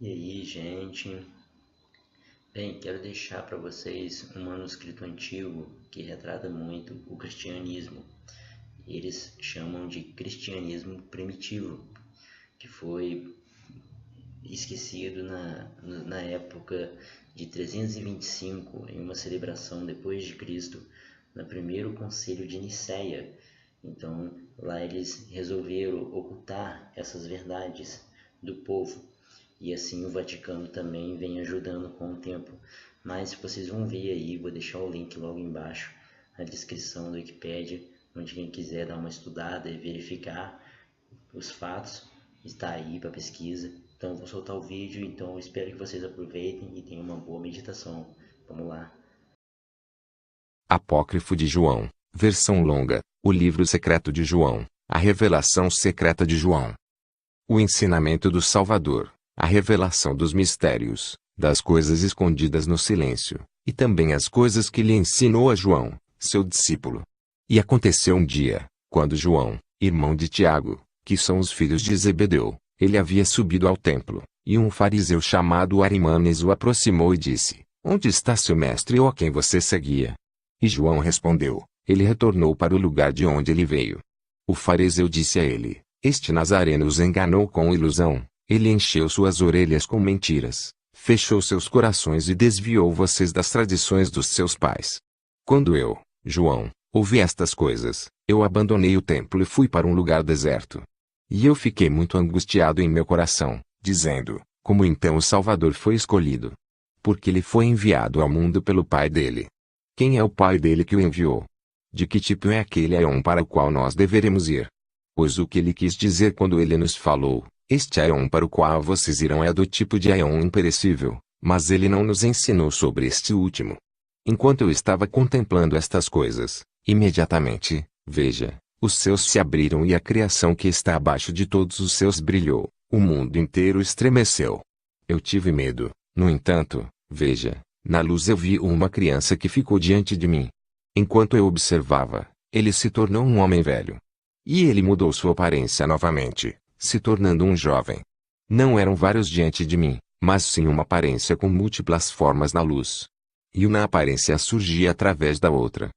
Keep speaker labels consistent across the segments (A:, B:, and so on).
A: E aí, gente? Bem, quero deixar para vocês um manuscrito antigo que retrata muito o cristianismo. Eles chamam de cristianismo primitivo, que foi esquecido na época de 325, em uma celebração depois de Cristo, no primeiro concílio de Nicéia. Então, lá eles resolveram ocultar essas verdades do povo. E assim o Vaticano também vem ajudando com o tempo. Mas vocês vão ver aí, vou deixar o link logo embaixo na descrição do Wikipedia, onde quem quiser dar uma estudada e verificar os fatos, está aí para pesquisa. Então vou soltar o vídeo, então espero que vocês aproveitem e tenham uma boa meditação. Vamos lá.
B: Apócrifo de João, versão longa, o livro secreto de João, a revelação secreta de João. O ensinamento do Salvador, a revelação dos mistérios, das coisas escondidas no silêncio, e também as coisas que lhe ensinou a João, seu discípulo. E aconteceu um dia, quando João, irmão de Tiago, que são os filhos de Zebedeu, ele havia subido ao templo, e um fariseu chamado Arimanes o aproximou e disse: Onde está seu mestre ou a quem você seguia? E João respondeu: Ele retornou para o lugar de onde ele veio. O fariseu disse a ele: Este Nazareno os enganou com ilusão, ele encheu suas orelhas com mentiras, fechou seus corações e desviou vocês das tradições dos seus pais. Quando eu, João, ouvi estas coisas, eu abandonei o templo e fui para um lugar deserto. E eu fiquei muito angustiado em meu coração, dizendo: Como então o Salvador foi escolhido? Porque ele foi enviado ao mundo pelo Pai dele. Quem é o pai dele que o enviou? De que tipo é aquele Aion para o qual nós deveremos ir? Pois o que ele quis dizer quando ele nos falou, este Aion para o qual vocês irão é do tipo de Aion imperecível, mas ele não nos ensinou sobre este último. Enquanto eu estava contemplando estas coisas, imediatamente, veja, os céus se abriram e a criação que está abaixo de todos os céus brilhou, o mundo inteiro estremeceu. Eu tive medo, no entanto, veja, na luz eu vi uma criança que ficou diante de mim. Enquanto eu observava, ele se tornou um homem velho. E ele mudou sua aparência novamente, se tornando um jovem. Não eram vários diante de mim, mas sim uma aparência com múltiplas formas na luz. E uma aparência surgia através da outra.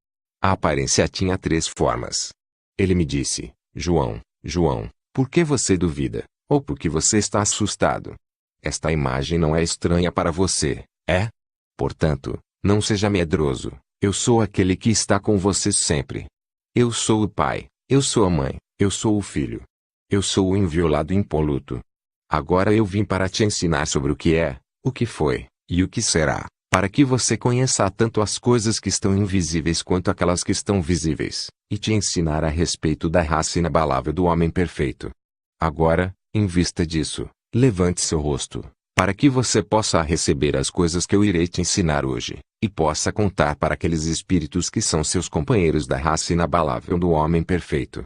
B: A aparência tinha 3 formas. Ele me disse: João, João, por que você duvida? Ou por que você está assustado? Esta imagem não é estranha para você, é? Portanto, não seja medroso, eu sou aquele que está com vocês sempre. Eu sou o Pai, eu sou a Mãe, eu sou o Filho. Eu sou o inviolado impoluto. Agora eu vim para te ensinar sobre o que é, o que foi, e o que será, para que você conheça tanto as coisas que estão invisíveis quanto aquelas que estão visíveis, e te ensinar a respeito da raça inabalável do homem perfeito. Agora, em vista disso, levante seu rosto, para que você possa receber as coisas que eu irei te ensinar hoje, e possa contar para aqueles espíritos que são seus companheiros da raça inabalável do homem perfeito.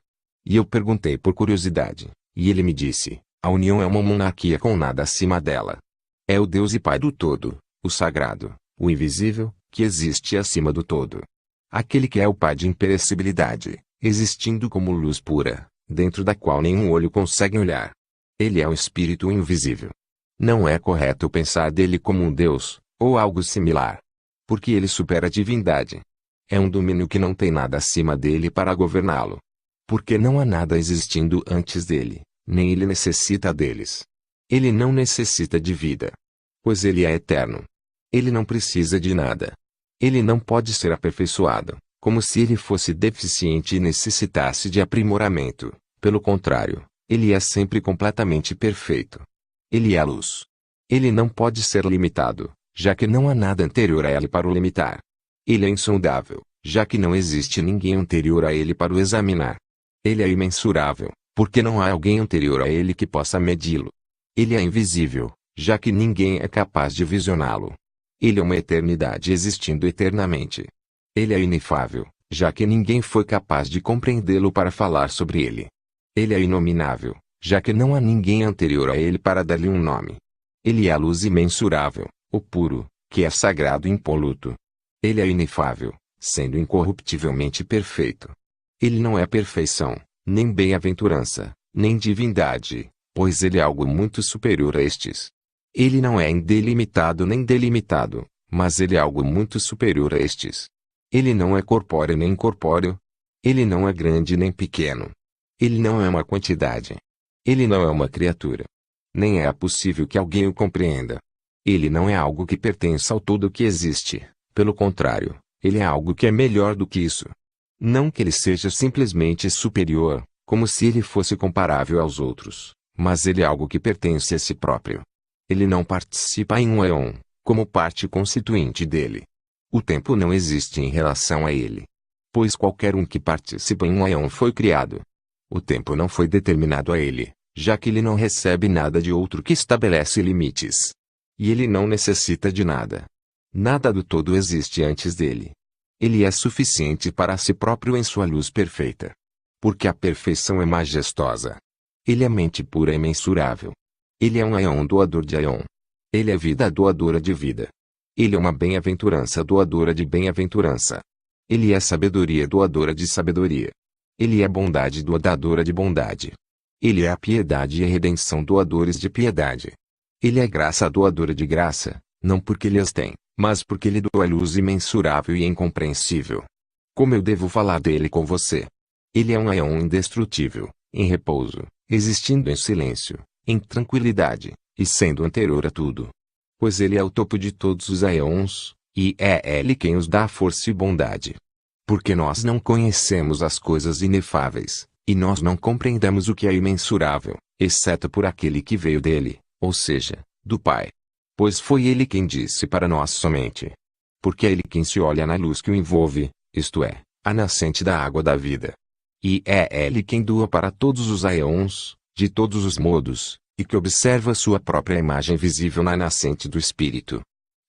B: E eu perguntei por curiosidade, e ele me disse: a união é uma monarquia com nada acima dela. É o Deus e Pai do todo, o sagrado, o invisível, que existe acima do todo. Aquele que é o Pai de imperecibilidade, existindo como luz pura, dentro da qual nenhum olho consegue olhar. Ele é o Espírito invisível. Não é correto pensar dele como um Deus, ou algo similar. Porque ele supera a divindade. É um domínio que não tem nada acima dele para governá-lo. Porque não há nada existindo antes dele, nem ele necessita deles. Ele não necessita de vida. Pois ele é eterno. Ele não precisa de nada. Ele não pode ser aperfeiçoado, como se ele fosse deficiente e necessitasse de aprimoramento. Pelo contrário, ele é sempre completamente perfeito. Ele é a luz. Ele não pode ser limitado, já que não há nada anterior a ele para o limitar. Ele é insondável, já que não existe ninguém anterior a ele para o examinar. Ele é imensurável, porque não há alguém anterior a ele que possa medi-lo. Ele é invisível, já que ninguém é capaz de visioná-lo. Ele é uma eternidade existindo eternamente. Ele é inefável, já que ninguém foi capaz de compreendê-lo para falar sobre ele. Ele é inominável, já que não há ninguém anterior a ele para dar-lhe um nome. Ele é a luz imensurável, o puro, que é sagrado e impoluto. Ele é inefável, sendo incorruptivelmente perfeito. Ele não é perfeição, nem bem-aventurança, nem divindade, pois ele é algo muito superior a estes. Ele não é indelimitado nem delimitado, mas ele é algo muito superior a estes. Ele não é corpóreo nem incorpóreo. Ele não é grande nem pequeno. Ele não é uma quantidade. Ele não é uma criatura. Nem é possível que alguém o compreenda. Ele não é algo que pertença ao todo que existe. Pelo contrário, ele é algo que é melhor do que isso. Não que ele seja simplesmente superior, como se ele fosse comparável aos outros, mas ele é algo que pertence a si próprio. Ele não participa em um éon, como parte constituinte dele. O tempo não existe em relação a ele. Pois qualquer um que participa em um éon foi criado. O tempo não foi determinado a ele, já que ele não recebe nada de outro que estabelece limites. E ele não necessita de nada. Nada do todo existe antes dele. Ele é suficiente para si próprio em sua luz perfeita. Porque a perfeição é majestosa. Ele é mente pura e mensurável. Ele é um éon doador de éon. Ele é vida doadora de vida. Ele é uma bem-aventurança doadora de bem-aventurança. Ele é sabedoria doadora de sabedoria. Ele é bondade doadora de bondade. Ele é a piedade e a redenção doadores de piedade. Ele é graça doadora de graça, não porque ele as tem, mas porque ele doa luz imensurável e incompreensível. Como eu devo falar dele com você? Ele é um éon indestrutível, em repouso, existindo em silêncio, em tranquilidade, e sendo anterior a tudo. Pois ele é o topo de todos os éons, e é ele quem os dá força e bondade. Porque nós não conhecemos as coisas inefáveis, e nós não compreendemos o que é imensurável, exceto por aquele que veio dele, ou seja, do Pai. Pois foi ele quem disse para nós somente. Porque é ele quem se olha na luz que o envolve, isto é, a nascente da água da vida. E é ele quem doa para todos os éons, de todos os modos, e que observa sua própria imagem visível na nascente do Espírito.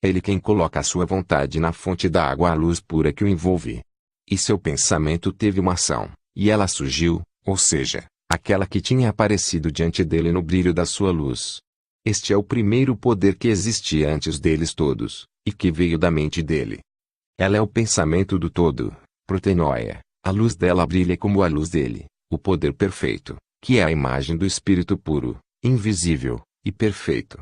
B: É ele quem coloca a sua vontade na fonte da água à luz pura que o envolve. E seu pensamento teve uma ação, e ela surgiu, ou seja, aquela que tinha aparecido diante dele no brilho da sua luz. Este é o primeiro poder que existia antes deles todos, e que veio da mente dele. Ela é o pensamento do todo, protenoia, a luz dela brilha como a luz dele, o poder perfeito, que é a imagem do Espírito puro, invisível, e perfeito.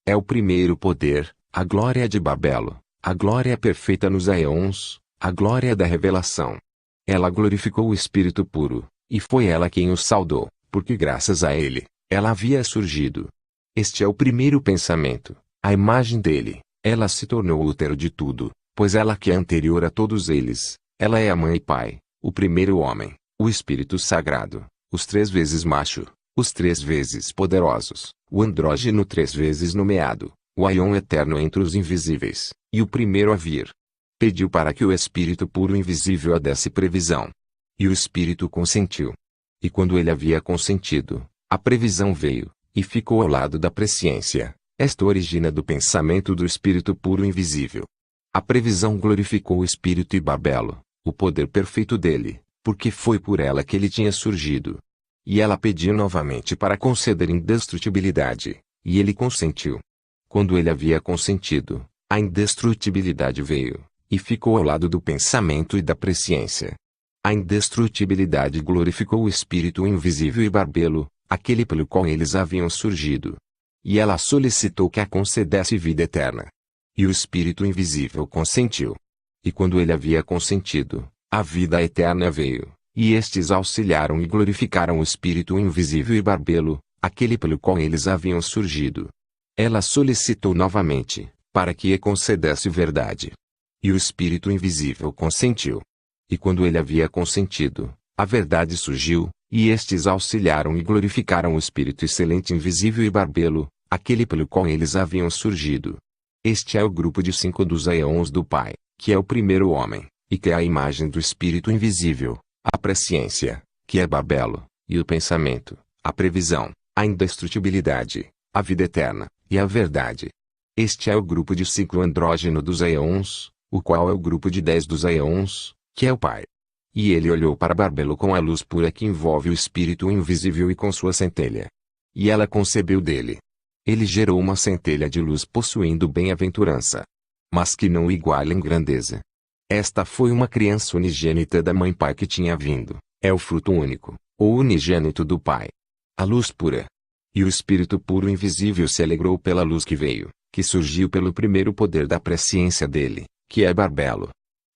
B: É o primeiro poder, a glória de Babelo, a glória perfeita nos éons, a glória da revelação. Ela glorificou o Espírito puro, e foi ela quem o saudou, porque graças a ele, ela havia surgido. Este é o primeiro pensamento, a imagem dele, ela se tornou o útero de tudo, pois ela que é anterior a todos eles, ela é a mãe e pai, o primeiro homem, o Espírito Sagrado, os 3 vezes macho, os 3 vezes poderosos, o andrógeno 3 vezes nomeado, o aion eterno entre os invisíveis, e o primeiro a vir. Pediu para que o Espírito puro invisível a desse previsão. E o Espírito consentiu. E quando ele havia consentido, a previsão veio, e ficou ao lado da presciência. Esta origina do pensamento do Espírito puro invisível. A previsão glorificou o Espírito e Babelo, o poder perfeito dele, porque foi por ela que ele tinha surgido. E ela pediu novamente para conceder indestrutibilidade, e ele consentiu. Quando ele havia consentido, a indestrutibilidade veio, e ficou ao lado do pensamento e da presciência. A indestrutibilidade glorificou o Espírito invisível e Babelo, aquele pelo qual eles haviam surgido. E ela solicitou que a concedesse vida eterna. E o Espírito invisível consentiu. E quando ele havia consentido, a vida eterna veio, e estes auxiliaram e glorificaram o Espírito invisível e Babelo, aquele pelo qual eles haviam surgido. Ela solicitou novamente, para que lhe concedesse verdade. E o Espírito invisível consentiu. E quando ele havia consentido, a verdade surgiu, e estes auxiliaram e glorificaram o Espírito excelente invisível e Babelo, aquele pelo qual eles haviam surgido. Este é o grupo de 5 dos éons do Pai, que é o primeiro homem, e que é a imagem do Espírito invisível, a presciência, que é Babelo, e o pensamento, a previsão, a indestrutibilidade, a vida eterna, e a verdade. Este é o grupo de 5 andrógeno dos éons, o qual é o grupo de 10 dos éons, que é o Pai. E ele olhou para Babelo com a luz pura que envolve o Espírito invisível e com sua centelha. E ela concebeu dele. Ele gerou uma centelha de luz possuindo bem-aventurança, mas que não o iguala em grandeza. Esta foi uma criança unigênita da mãe Pai que tinha vindo, é o fruto único, ou unigênito do Pai. A luz pura. E o espírito puro invisível se alegrou pela luz que veio, que surgiu pelo primeiro poder da presciência dele, que é Barbelo.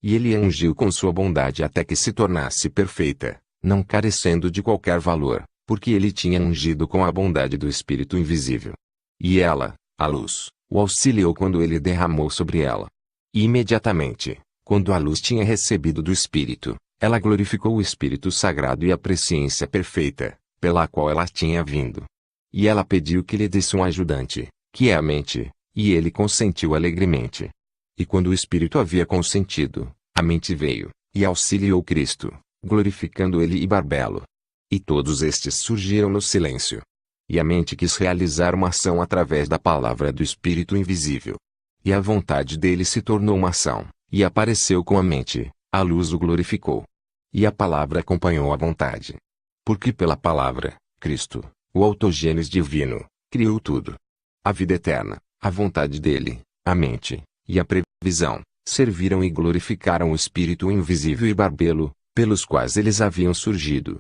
B: E ele a ungiu com sua bondade até que se tornasse perfeita, não carecendo de qualquer valor, porque ele tinha ungido com a bondade do espírito invisível. E ela, a luz, o auxiliou quando ele derramou sobre ela. E imediatamente, quando a luz tinha recebido do espírito, ela glorificou o espírito sagrado e a presciência perfeita, pela qual ela tinha vindo. E ela pediu que lhe desse um ajudante, que é a mente, e ele consentiu alegremente. E quando o espírito havia consentido, a mente veio, e auxiliou Cristo, glorificando ele e Barbelo. E todos estes surgiram no silêncio. E a mente quis realizar uma ação através da palavra do espírito invisível. E a vontade dele se tornou uma ação, e apareceu com a mente, a luz o glorificou. E a palavra acompanhou a vontade. Porque pela palavra, Cristo, o autogênes divino, criou tudo. A vida eterna, a vontade dele, a mente, e a previsão, serviram e glorificaram o espírito invisível e Barbelo, pelos quais eles haviam surgido.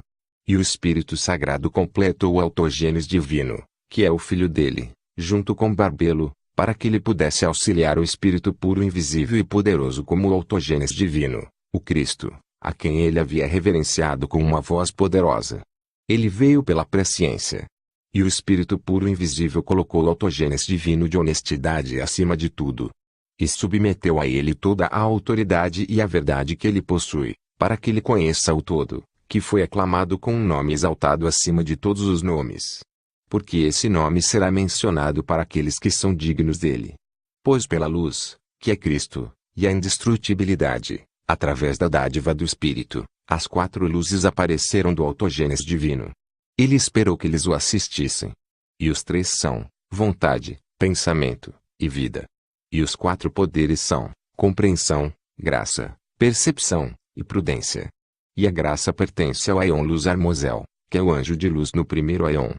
B: E o espírito sagrado completou o autogênes divino, que é o filho dele, junto com Barbelo, para que ele pudesse auxiliar o espírito puro invisível e poderoso como o autogênes divino, o Cristo, a quem ele havia reverenciado com uma voz poderosa. Ele veio pela presciência. E o espírito puro invisível colocou o autogênes divino de honestidade acima de tudo. E submeteu a ele toda a autoridade e a verdade que ele possui, para que ele conheça o todo, que foi aclamado com um nome exaltado acima de todos os nomes. Porque esse nome será mencionado para aqueles que são dignos dele. Pois pela luz, que é Cristo, e a indestrutibilidade, através da dádiva do Espírito, as quatro luzes apareceram do autogênes divino. Ele esperou que eles o assistissem. E os três são, vontade, pensamento, e vida. E os quatro poderes são, compreensão, graça, percepção, e prudência. E a graça pertence ao Aeon Luz Armosel, que é o anjo de luz no primeiro Aeon.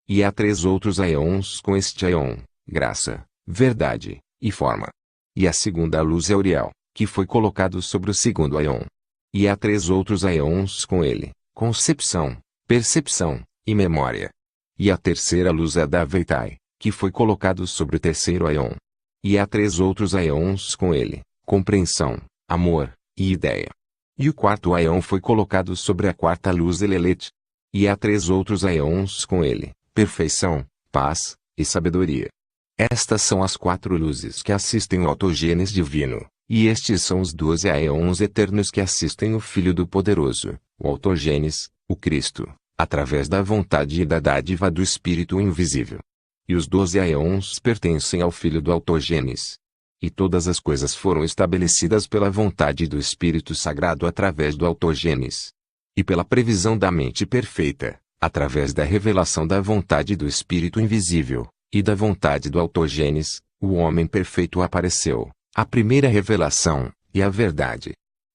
B: E há três outros Aeons com este Aeon, graça, verdade, e forma. E a segunda luz é Uriel, que foi colocado sobre o segundo Aeon. E há três outros Aeons com ele, concepção, percepção, e memória. E a terceira luz é da Veitai, que foi colocado sobre o terceiro Aeon. E há três outros Aeons com ele, compreensão, amor, e ideia. E o quarto Aeon foi colocado sobre a quarta luz Elelet. E há três outros Aeons com ele, perfeição, paz, e sabedoria. Estas são as quatro luzes que assistem o autogênes divino, e estes são os 12 Aeons eternos que assistem o Filho do Poderoso, o autogênes, o Cristo, através da vontade e da dádiva do Espírito invisível. E os 12 Aeons pertencem ao Filho do autogênes. E todas as coisas foram estabelecidas pela vontade do Espírito Sagrado através do autogênes. E pela previsão da mente perfeita, através da revelação da vontade do Espírito invisível, e da vontade do autogênes, o homem perfeito apareceu, a primeira revelação, e a verdade.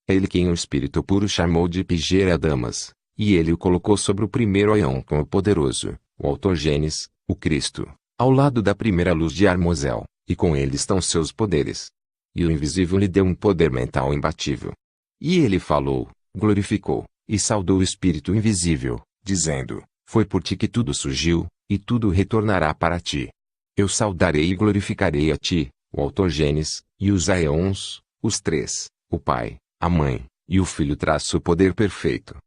B: É ele quem o Espírito puro chamou de Pigera Damas, e ele o colocou sobre o primeiro Aeon com o poderoso, o autogênes, o Cristo, ao lado da primeira luz de Armosel, e com ele estão seus poderes. E o invisível lhe deu um poder mental imbatível. E ele falou, glorificou, e saudou o Espírito invisível, dizendo, foi por ti que tudo surgiu, e tudo retornará para ti. Eu saudarei e glorificarei a ti, o autogênes, e os Aeons, os três, o Pai, a Mãe, e o Filho traz o poder perfeito.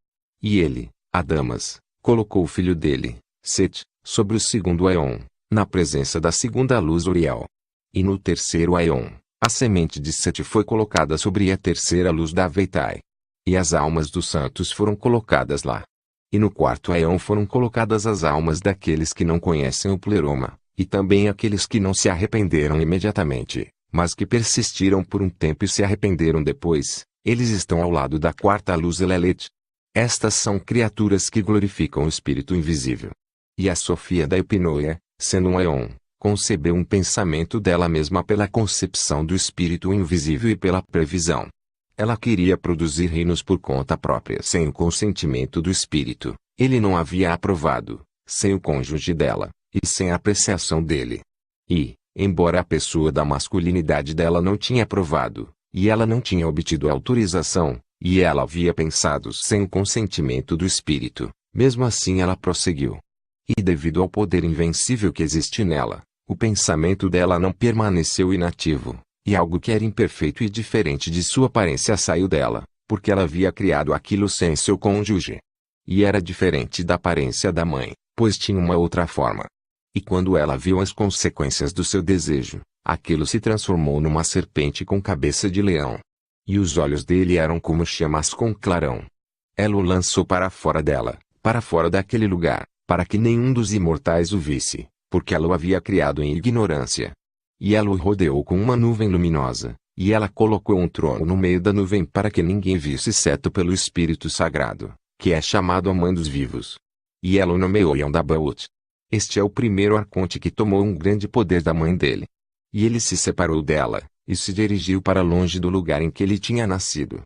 B: E ele, Adamas, colocou o filho dele, Set, sobre o segundo Aeon, na presença da segunda luz Uriel. E no terceiro Aeon, a semente de Set foi colocada sobre a terceira luz da Veitai. E as almas dos santos foram colocadas lá. E no quarto Aeon foram colocadas as almas daqueles que não conhecem o pleroma, e também aqueles que não se arrependeram imediatamente, mas que persistiram por um tempo e se arrependeram depois. Eles estão ao lado da quarta luz Elelet. Estas são criaturas que glorificam o Espírito invisível. E a Sofia da Epinoia, sendo um Aeon, concebeu um pensamento dela mesma pela concepção do Espírito invisível e pela previsão. Ela queria produzir reinos por conta própria sem o consentimento do Espírito. Ele não havia aprovado, sem o cônjuge dela, e sem a apreciação dele. E, embora a pessoa da masculinidade dela não tinha aprovado, e ela não tinha obtido autorização, e ela havia pensado sem o consentimento do Espírito, mesmo assim ela prosseguiu. E devido ao poder invencível que existe nela, o pensamento dela não permaneceu inativo, e algo que era imperfeito e diferente de sua aparência saiu dela, porque ela havia criado aquilo sem seu cônjuge. E era diferente da aparência da mãe, pois tinha uma outra forma. E quando ela viu as consequências do seu desejo, aquilo se transformou numa serpente com cabeça de leão. E os olhos dele eram como chamas com clarão. Ela o lançou para fora dela, para fora daquele lugar, para que nenhum dos imortais o visse, porque ela o havia criado em ignorância. E ela o rodeou com uma nuvem luminosa, e ela colocou um trono no meio da nuvem para que ninguém visse exceto pelo Espírito Sagrado, que é chamado a Mãe dos Vivos. E ela o nomeou Yondabaoth. Este é o primeiro arconte que tomou um grande poder da mãe dele. E ele se separou dela, e se dirigiu para longe do lugar em que ele tinha nascido.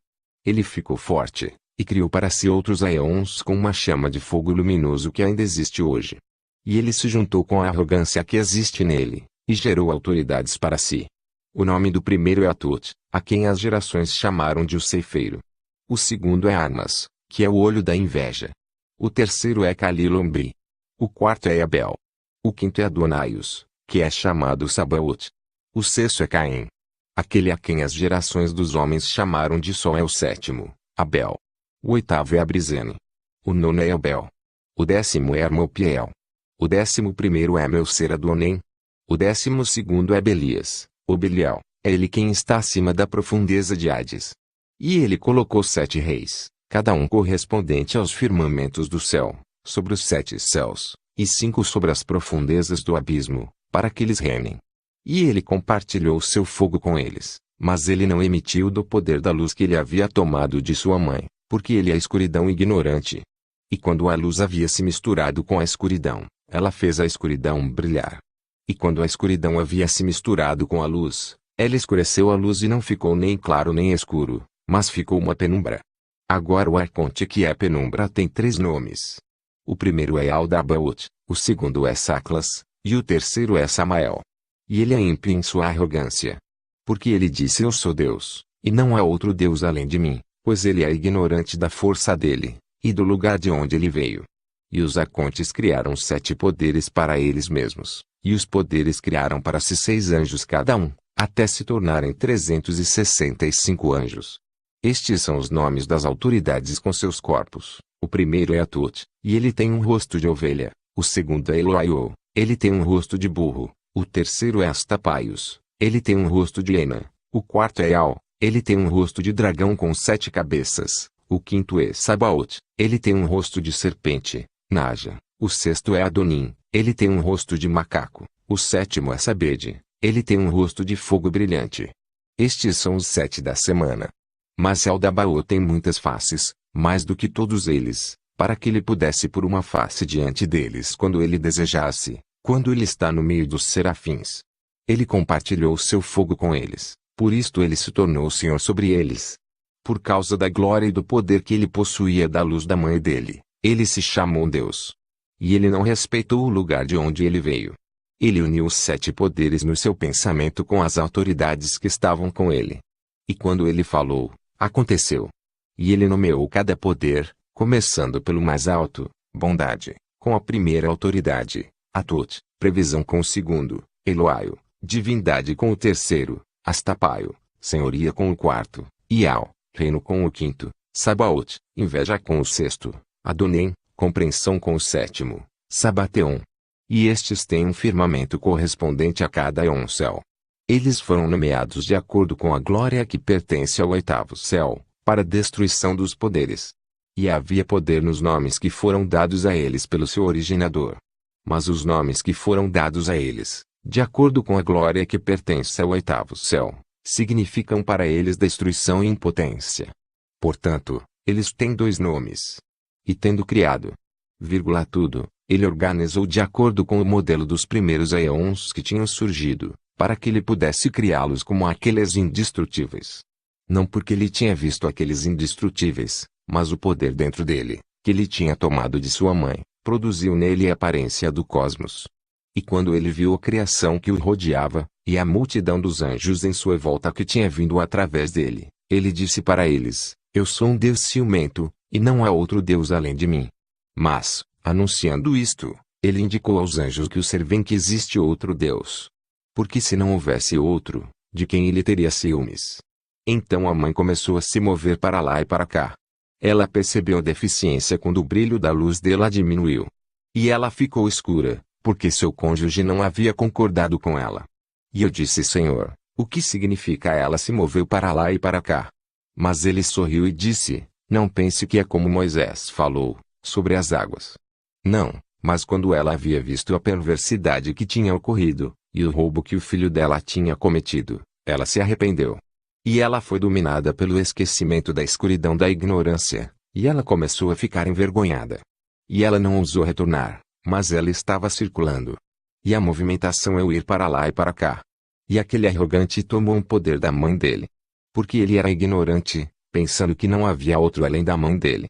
B: Ele ficou forte, e criou para si outros aeons com uma chama de fogo luminoso que ainda existe hoje. E ele se juntou com a arrogância que existe nele, e gerou autoridades para si. O nome do primeiro é Atut, a quem as gerações chamaram de o ceifeiro. O segundo é Armas, que é o olho da inveja. O terceiro é Calilombri. O quarto é Abel. O quinto é Adonaios, que é chamado Sabaoth. O sexto é Caim. Aquele a quem as gerações dos homens chamaram de Sol é o sétimo, Abel. O oitavo é Abrizene. O nono é Abel. O décimo é Armopiel. O 11º é Melser-Adonem. O 12º é Belias, ou Belial, é ele quem está acima da profundeza de Hades. E ele colocou 7 reis, cada um correspondente aos firmamentos do céu, sobre os 7 céus, e 5 sobre as profundezas do abismo, para que eles reinem. E ele compartilhou seu fogo com eles, mas ele não emitiu do poder da luz que ele havia tomado de sua mãe, porque ele é a escuridão ignorante. E quando a luz havia se misturado com a escuridão, ela fez a escuridão brilhar. E quando a escuridão havia se misturado com a luz, ela escureceu a luz e não ficou nem claro nem escuro, mas ficou uma penumbra. Agora o arconte que é penumbra tem 3 nomes. O primeiro é Aldabaoth, o segundo é Saclas, e o terceiro é Samael. E ele é ímpio em sua arrogância. Porque ele disse: Eu sou Deus, e não há outro Deus além de mim, pois ele é ignorante da força dele, e do lugar de onde ele veio. E os arcontes criaram 7 poderes para eles mesmos, e os poderes criaram para si 6 anjos cada um, até se tornarem 365 anjos. Estes são os nomes das autoridades com seus corpos. O primeiro é Atut, e ele tem um rosto de ovelha. O segundo é Eloaiô, ele tem um rosto de burro. O terceiro é Astapaios, ele tem um rosto de hiena. O quarto é Eal, ele tem um rosto de dragão com 7 cabeças. O quinto é Sabaoth, ele tem um rosto de serpente. Naja. O sexto é Adonim, ele tem um rosto de macaco. O sétimo é Sabede, ele tem um rosto de fogo brilhante. Estes são os 7 da semana. Mas Aldabaoth tem muitas faces, mais do que todos eles, para que ele pudesse pôr uma face diante deles quando ele desejasse, quando ele está no meio dos serafins. Ele compartilhou seu fogo com eles, por isto ele se tornou Senhor sobre eles. Por causa da glória e do poder que ele possuía da luz da mãe dele, ele se chamou Deus. E ele não respeitou o lugar de onde ele veio. Ele uniu os 7 poderes no seu pensamento com as autoridades que estavam com ele. E quando ele falou, aconteceu. E ele nomeou cada poder, começando pelo mais alto, bondade, com a primeira autoridade, Atut, previsão com o segundo, Eloaio, divindade com o terceiro, Astapaio, senhoria com o quarto, Ial, reino com o quinto, Sabaoth, inveja com o sexto, Adonem, compreensão com o sétimo, Sabateon. E estes têm um firmamento correspondente a cada céu. Eles foram nomeados de acordo com a glória que pertence ao 8º céu, para a destruição dos poderes. E havia poder nos nomes que foram dados a eles pelo seu originador. Mas os nomes que foram dados a eles, de acordo com a glória que pertence ao 8º céu, significam para eles destruição e impotência. Portanto, eles têm 2 nomes. E tendo criado, tudo, ele organizou de acordo com o modelo dos primeiros aeons que tinham surgido, para que ele pudesse criá-los como aqueles indestrutíveis. Não porque ele tinha visto aqueles indestrutíveis, mas o poder dentro dele, que ele tinha tomado de sua mãe, produziu nele a aparência do cosmos. E quando ele viu a criação que o rodeava, e a multidão dos anjos em sua volta que tinha vindo através dele, ele disse para eles: Eu sou um Deus ciumento, e não há outro Deus além de mim. Mas, anunciando isto, Ele indicou aos anjos que observem que existe outro Deus. Porque se não houvesse outro, de quem ele teria ciúmes? Então a mãe começou a se mover para lá e para cá. Ela percebeu a deficiência quando o brilho da luz dela diminuiu. E ela ficou escura, porque seu cônjuge não havia concordado com ela. E eu disse: Senhor, o que significa? Ela se moveu para lá e para cá. Mas ele sorriu e disse: Não pense que é como Moisés falou, sobre as águas. Não, mas quando ela havia visto a perversidade que tinha ocorrido, e o roubo que o filho dela tinha cometido, ela se arrependeu. E ela foi dominada pelo esquecimento da escuridão da ignorância, e ela começou a ficar envergonhada. E ela não ousou retornar, mas ela estava circulando. E a movimentação é o ir para lá e para cá. E aquele arrogante tomou um poder da mãe dele. Porque ele era ignorante, pensando que não havia outro além da mãe dele.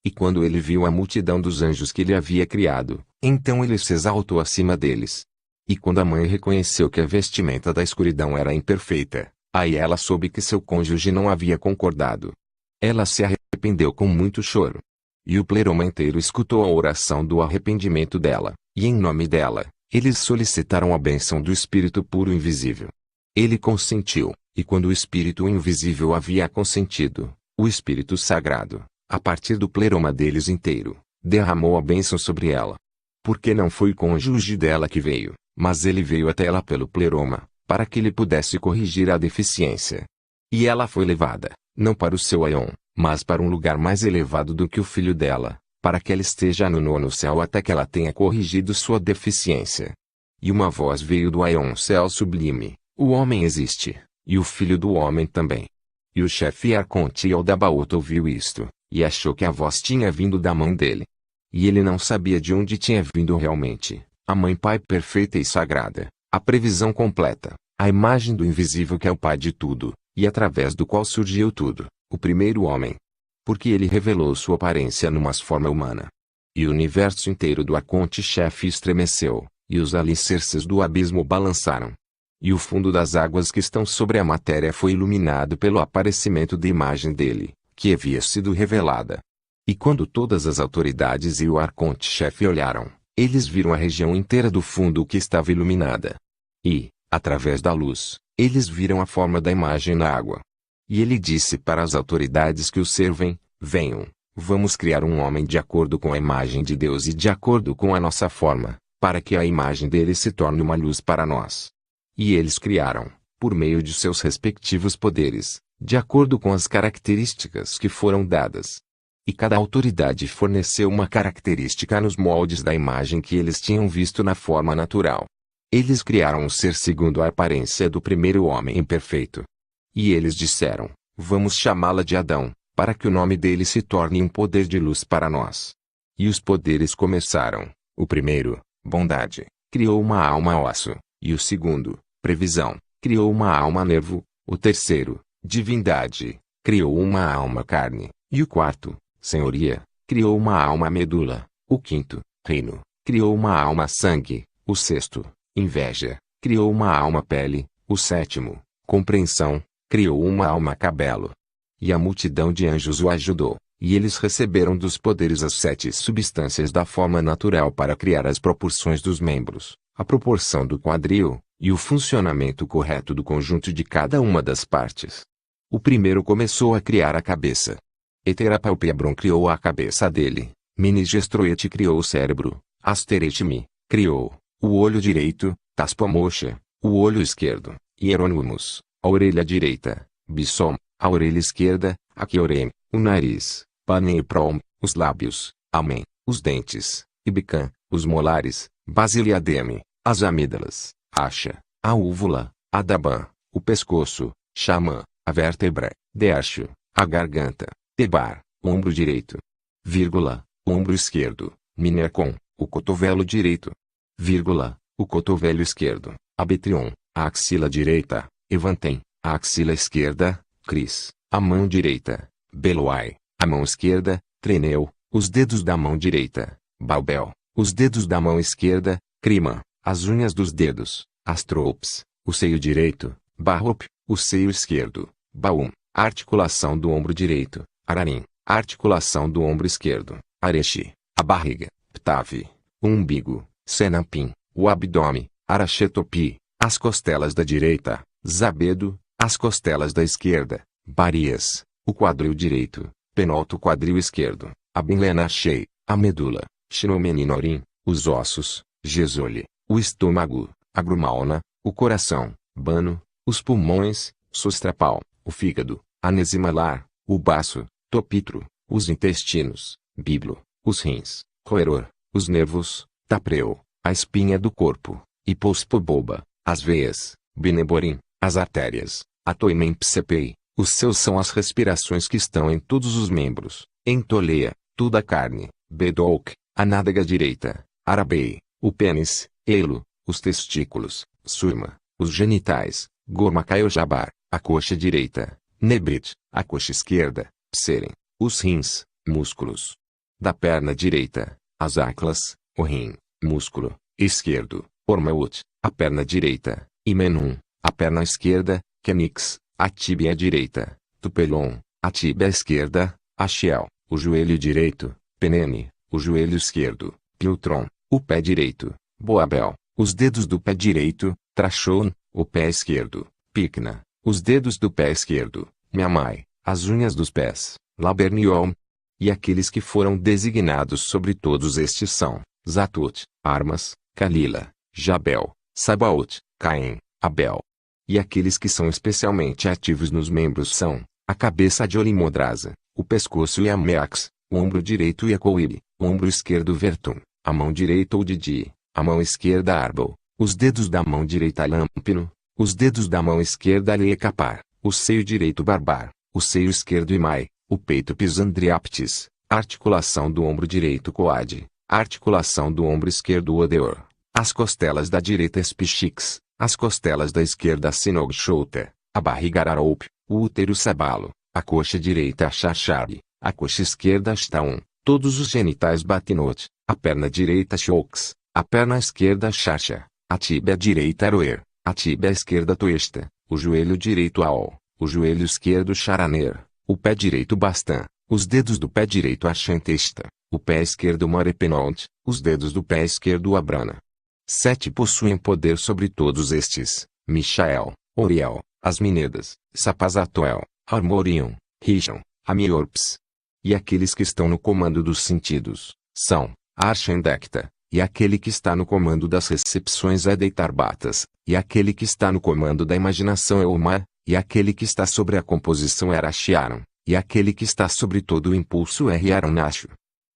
B: E quando ele viu a multidão dos anjos que ele havia criado, então ele se exaltou acima deles. E quando a mãe reconheceu que a vestimenta da escuridão era imperfeita, aí ela soube que seu cônjuge não havia concordado. Ela se arrependeu com muito choro. E o pleroma inteiro escutou a oração do arrependimento dela, e em nome dela, eles solicitaram a bênção do Espírito puro invisível. Ele consentiu, e quando o Espírito invisível havia consentido, o Espírito Sagrado, a partir do pleroma deles inteiro, derramou a bênção sobre ela. Porque não foi o cônjuge dela que veio, mas ele veio até ela pelo pleroma, para que ele pudesse corrigir a deficiência. E ela foi levada, não para o seu Aion, mas para um lugar mais elevado do que o filho dela, para que ela esteja no nono céu até que ela tenha corrigido sua deficiência. E uma voz veio do Aion, céu sublime: o homem existe, e o filho do homem também. E o chefe Arconte Eldabaoth ouviu isto, e achou que a voz tinha vindo da mão dele. E ele não sabia de onde tinha vindo realmente, a mãe Pai perfeita e sagrada, a previsão completa, a imagem do invisível que é o Pai de tudo, e através do qual surgiu tudo, o primeiro homem. Porque ele revelou sua aparência numa forma humana. E o universo inteiro do Arconte-chefe estremeceu, e os alicerces do abismo balançaram. E o fundo das águas que estão sobre a matéria foi iluminado pelo aparecimento da imagem dele, que havia sido revelada. E quando todas as autoridades e o Arconte-chefe olharam, eles viram a região inteira do fundo que estava iluminada. E, através da luz, eles viram a forma da imagem na água. E ele disse para as autoridades que o servem: venham, vamos criar um homem de acordo com a imagem de Deus e de acordo com a nossa forma, para que a imagem dele se torne uma luz para nós. E eles criaram, por meio de seus respectivos poderes, de acordo com as características que foram dadas. E cada autoridade forneceu uma característica nos moldes da imagem que eles tinham visto na forma natural. Eles criaram um ser segundo a aparência do primeiro homem imperfeito. E eles disseram: vamos chamá-la de Adão, para que o nome dele se torne um poder de luz para nós. E os poderes começaram: o primeiro, bondade, criou uma alma osso, e o segundo, previsão, criou uma alma nervo, o terceiro, divindade, criou uma alma carne, e o quarto, senhoria, criou uma alma medula, o quinto, reino, criou uma alma sangue, o sexto, inveja, criou uma alma pele, o sétimo, compreensão, criou uma alma cabelo. E a multidão de anjos o ajudou, e eles receberam dos poderes as 7 substâncias da forma natural para criar as proporções dos membros, a proporção do quadril, e o funcionamento correto do conjunto de cada uma das partes. O primeiro começou a criar a cabeça. Eterapalpiabron criou a cabeça dele, Minigestroete criou o cérebro, Asteretimi, criou o olho direito, Taspomocha, o olho esquerdo, Hieronymus, a orelha direita, Bissom, a orelha esquerda, Achiorem, o nariz, Paneprom, os lábios, Amen, os dentes, Ibicam, os molares, Basiliademe, as amígdalas, Acha, a úvula, Adaban, o pescoço, Xamã, a vértebra, Dercho, a garganta, Tebar, ombro direito, vírgula, ombro esquerdo, Minercon, o cotovelo direito, vírgula, o cotovelo esquerdo, Abetrion, a axila direita, Evantem, a axila esquerda, Cris, a mão direita, Beloai, a mão esquerda, Treneu, os dedos da mão direita, Balbel, os dedos da mão esquerda, Crima, as unhas dos dedos, Astrops, o seio direito, Barrop, o seio esquerdo, Baum, a articulação do ombro direito, Ararim, a articulação do ombro esquerdo, Arechi, a barriga, Ptave, o umbigo, Senapim, o abdômen, Arachetopi, as costelas da direita, Zabedo, as costelas da esquerda, Barias, o quadril direito, Penolto quadril esquerdo, Abinlenachei, a medula, Shinomeninorim, os ossos, Gesole, o estômago, Agrumalna, o coração, Bano, os pulmões, Sostrapal, o fígado, Anesimalar, o baço, Topitro, os intestinos, Biblo, os rins, Roeror, os nervos, Tapreu, a espinha do corpo, Hipospoboba, as veias, Beneborim, as artérias, Atoimempsepei, os seus são as respirações que estão em todos os membros, Entoleia, toda a carne, Bedolk, a nádega direita, Arabei, o pênis, Elo, os testículos, Surma, os genitais, Gormacaiojabar, a coxa direita, Nebrit, a coxa esquerda, Pseren, os rins, músculos. Da perna direita, as aclas, o rim, músculo, esquerdo, Ormaut, a perna direita, Imenum, a perna esquerda, Kenix, a tíbia direita, Tupelon, a tíbia esquerda, Axiel, o joelho direito, Penene, o joelho esquerdo, Piltron, o pé direito, Boabel, os dedos do pé direito, Trachon, o pé esquerdo, Picna, os dedos do pé esquerdo, Miamai, as unhas dos pés, Labernion. E aqueles que foram designados sobre todos estes são, Zatut, Armas, Kalila, Jabel, Sabaot, Caim, Abel. E aqueles que são especialmente ativos nos membros são, a cabeça de Olimodrasa, o pescoço e Ameax, o ombro direito e Acoibe, o ombro esquerdo Vertum, a mão direita Odidi, a mão esquerda Arbel, os dedos da mão direita Lampino, os dedos da mão esquerda Leecapar, o seio direito Barbar, o seio esquerdo Imai, o peito Pisandriaptis, a articulação do ombro direito Coade, a articulação do ombro esquerdo Odeor, as costelas da direita Espichix, as costelas da esquerda Sinogshouta, a barriga Araroup, o útero Sabalo, a coxa direita Shachari, a coxa esquerda Shtaun, todos os genitais Batinot, a perna direita Shox, a perna esquerda Chacha, a tíbia direita Aroer, a tíbia esquerda Toesta, o joelho direito Aol, o joelho esquerdo Charaner, o pé direito Bastan, os dedos do pé direito Achantesta, o pé esquerdo Morepenont, os dedos do pé esquerdo Abrana. 7 possuem poder sobre todos estes, Michael, Oriel, as Minedas, Sapazatoel, Armorion, Rishon, Amiorps. E aqueles que estão no comando dos sentidos, são, Archandecta, e aquele que está no comando das recepções é Deitarbatas, e aquele que está no comando da imaginação é Omar, e aquele que está sobre a composição é Arachiaron, e aquele que está sobre todo o impulso é Riaronacho.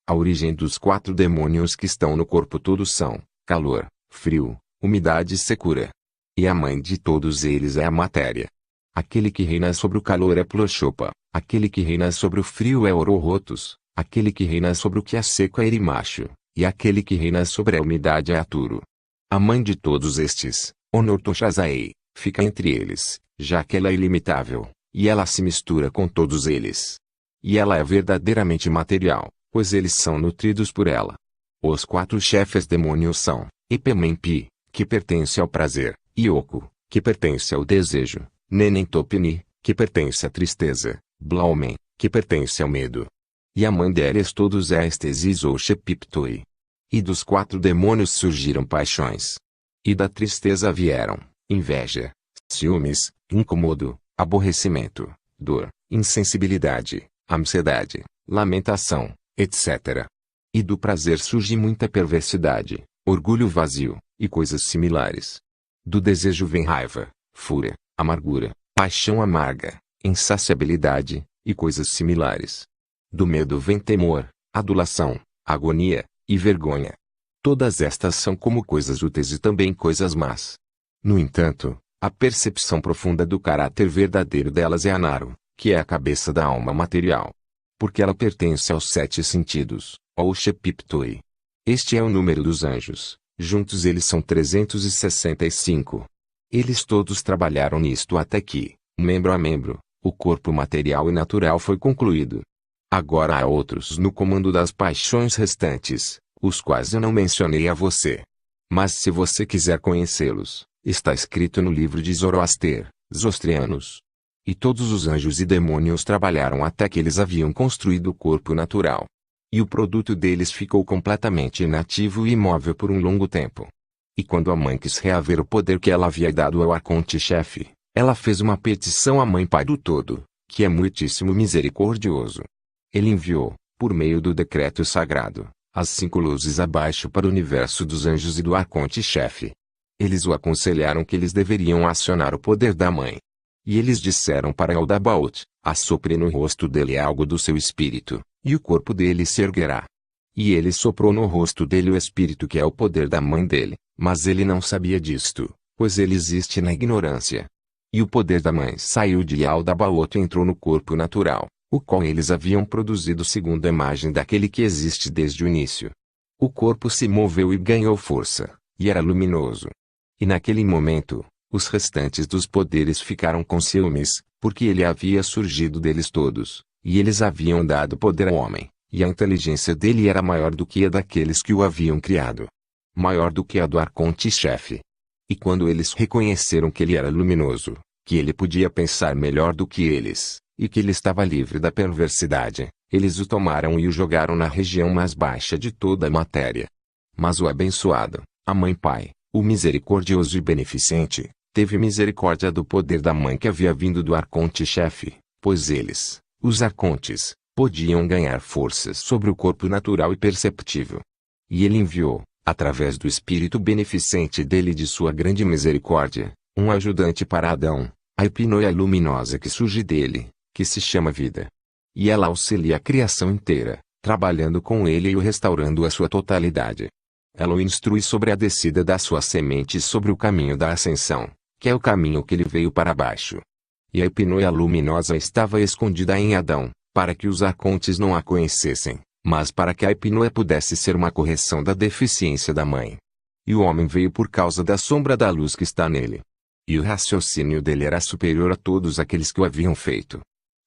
B: A origem dos 4 demônios que estão no corpo todos são, calor, frio, umidade e secura. E a mãe de todos eles é a matéria. Aquele que reina sobre o calor é Plochopa, aquele que reina sobre o frio é Ororotos, aquele que reina sobre o que é seco é Irimacho, e aquele que reina sobre a umidade é Aturo. A mãe de todos estes, Onortochazaei, fica entre eles, já que ela é ilimitável, e ela se mistura com todos eles. E ela é verdadeiramente material, pois eles são nutridos por ela. Os 4 chefes demônios são, Ipemempi, que pertence ao prazer, Ioko, que pertence ao desejo, Nenentopini, que pertence à tristeza, Blaumen, que pertence ao medo. E a mãe deles todos é Estesis ou Shepiptoi. E dos 4 demônios surgiram paixões. E da tristeza vieram, inveja, ciúmes, incomodo, aborrecimento, dor, insensibilidade, ansiedade, lamentação, etc. E do prazer surge muita perversidade, orgulho vazio, e coisas similares. Do desejo vem raiva, fúria, amargura, paixão amarga, insaciabilidade, e coisas similares. Do medo vem temor, adulação, agonia, e vergonha. Todas estas são como coisas úteis e também coisas más. No entanto, a percepção profunda do caráter verdadeiro delas é a Naro, que é a cabeça da alma material. Porque ela pertence aos 7 sentidos, ou Shepiptoi. Este é o número dos anjos, juntos eles são 365. Eles todos trabalharam nisto até que, membro a membro, o corpo material e natural foi concluído. Agora há outros no comando das paixões restantes, os quais eu não mencionei a você. Mas se você quiser conhecê-los, está escrito no livro de Zoroaster, Zostrianos. E todos os anjos e demônios trabalharam até que eles haviam construído o corpo natural. E o produto deles ficou completamente inativo e imóvel por um longo tempo. E quando a mãe quis reaver o poder que ela havia dado ao arconte-chefe, ela fez uma petição à Mãe Pai do Todo, que é muitíssimo misericordioso. Ele enviou, por meio do decreto sagrado, as 5 luzes abaixo para o universo dos anjos e do arconte-chefe. Eles o aconselharam que eles deveriam acionar o poder da mãe. E eles disseram para Aldabaoth, assopre no rosto dele algo do seu espírito, e o corpo dele se erguerá. E ele soprou no rosto dele o espírito que é o poder da mãe dele, mas ele não sabia disto, pois ele existe na ignorância. E o poder da mãe saiu de Aldabaoth e entrou no corpo natural, o qual eles haviam produzido segundo a imagem daquele que existe desde o início. O corpo se moveu e ganhou força, e era luminoso. E naquele momento, os restantes dos poderes ficaram com ciúmes, porque ele havia surgido deles todos, e eles haviam dado poder ao homem, e a inteligência dele era maior do que a daqueles que o haviam criado. Maior do que a do arconte-chefe. E quando eles reconheceram que ele era luminoso, que ele podia pensar melhor do que eles, e que ele estava livre da perversidade, eles o tomaram e o jogaram na região mais baixa de toda a matéria. Mas o abençoado, a Mãe Pai, o misericordioso e beneficente, teve misericórdia do poder da mãe que havia vindo do arconte-chefe, pois eles, os arcontes, podiam ganhar forças sobre o corpo natural e perceptível. E ele enviou, através do espírito beneficente dele e de sua grande misericórdia, um ajudante para Adão, a hipnoia luminosa que surge dele, que se chama vida. E ela auxilia a criação inteira, trabalhando com ele e o restaurando à sua totalidade. Ela o instrui sobre a descida da sua semente sobre o caminho da ascensão, que é o caminho que ele veio para baixo. E a hipnoia luminosa estava escondida em Adão, para que os arcontes não a conhecessem, mas para que a hipnoia pudesse ser uma correção da deficiência da mãe. E o homem veio por causa da sombra da luz que está nele. E o raciocínio dele era superior a todos aqueles que o haviam feito.